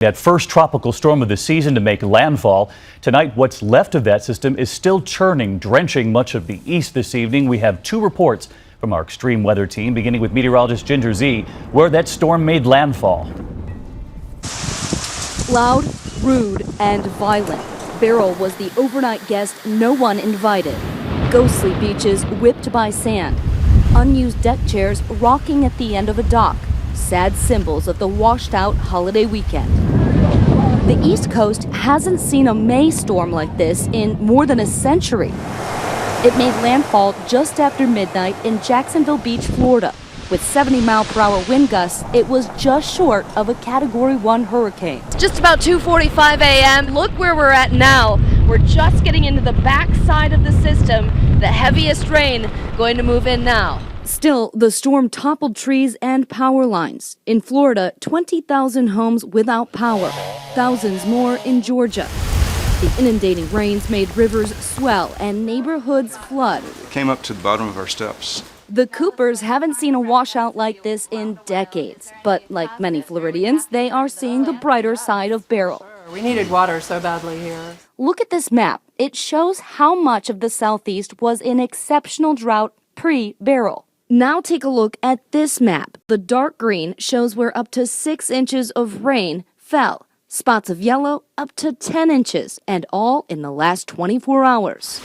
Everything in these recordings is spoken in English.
That first tropical storm of the season to make landfall. Tonight, what's left of that system is still churning, drenching much of the east this evening. We have two reports from our extreme weather team, beginning with meteorologist Ginger Zee, where that storm made landfall. Loud, rude, and violent. Beryl was the overnight guest no one invited. Ghostly beaches whipped by sand. Unused deck chairs rocking at the end of a dock. Sad symbols of the washed-out holiday weekend. The East Coast hasn't seen a May storm like this in more than a century. It made landfall just after midnight in Jacksonville Beach, Florida. With 70-mile-per-hour wind gusts, it was just short of a Category 1 hurricane. Just about 2:45 a.m. Look where we're at now. We're just getting into the backside of the system. The heaviest rain going to move in now. Still, the storm toppled trees and power lines. In Florida, 20,000 homes without power, thousands more in Georgia. The inundating rains made rivers swell and neighborhoods flood. Came up to the bottom of our steps. The Coopers haven't seen a washout like this in decades, but like many Floridians, they are seeing the brighter side of Beryl. We needed water so badly here. Look at this map. It shows how much of the Southeast was in exceptional drought pre-Beryl. Now take a look at this map. The dark green shows where up to 6 inches of rain fell. Spots of yellow up to 10 inches, and all in the last 24 hours.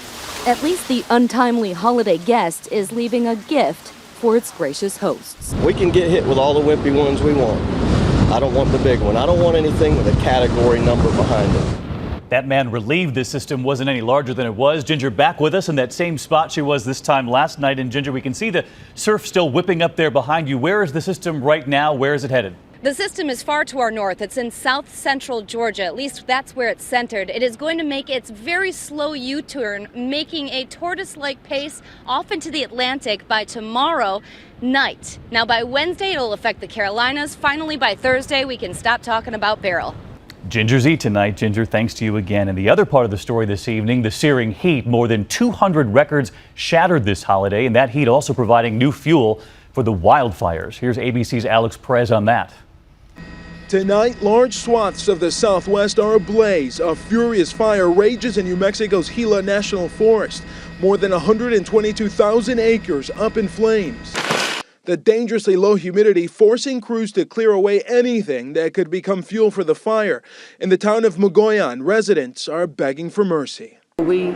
At least the untimely holiday guest is leaving a gift for its gracious hosts. We can get hit with all the wimpy ones we want. I don't want the big one. I don't want anything with a category number behind it. That man relieved the system wasn't any larger than it was. Ginger back with us in that same spot she was this time last night. And Ginger, we can see the surf still whipping up there behind you. Where is the system right now? Where is it headed? The system is far to our north. It's in south central Georgia. At least that's where it's centered. It is going to make its very slow U-turn, making a tortoise-like pace off into the Atlantic by tomorrow night. Now, by Wednesday, it'll affect the Carolinas. Finally, by Thursday, we can stop talking about Beryl. Ginger Zee tonight. Ginger, thanks to you again. And the other part of the story this evening, the searing heat. More than 200 records shattered this holiday, and that heat also providing new fuel for the wildfires. Here's ABC's Alex Perez on that. Tonight, large swaths of the Southwest are ablaze. A furious fire rages in New Mexico's Gila National Forest. More than 122,000 acres up in flames. The dangerously low humidity forcing crews to clear away anything that could become fuel for the fire. In the town of Mogollon, residents are begging for mercy. We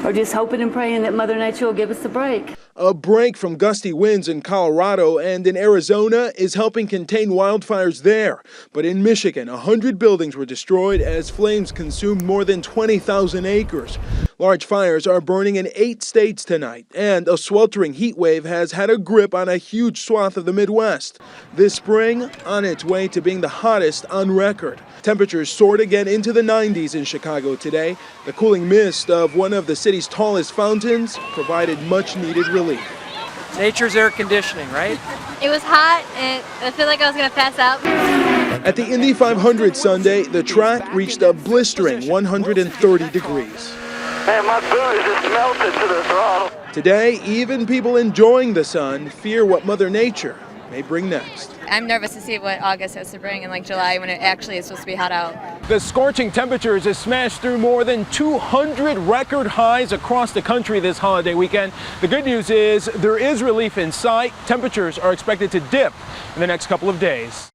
are just hoping and praying that Mother Nature will give us a break. A break from gusty winds in Colorado and in Arizona is helping contain wildfires there. But in Michigan, 100 buildings were destroyed as flames consumed more than 20,000 acres. Large fires are burning in 8 states tonight, and a sweltering heat wave has had a grip on a huge swath of the Midwest. This spring, on its way to being the hottest on record. Temperatures soared again into the 90s in Chicago today. The cooling mist of one of the city's tallest fountains provided much-needed relief. Nature's air conditioning, right? It was hot, and I feel like I was going to pass out. At the Indy 500 Sunday, the track reached a blistering 130 degrees. Man, my boot is just melted to the throttle. Today, even people enjoying the sun fear what Mother Nature may bring next. I'm nervous to see what August has to bring in like July when it actually is supposed to be hot out. The scorching temperatures have smashed through more than 200 record highs across the country this holiday weekend. The good news is there is relief in sight. Temperatures are expected to dip in the next couple of days.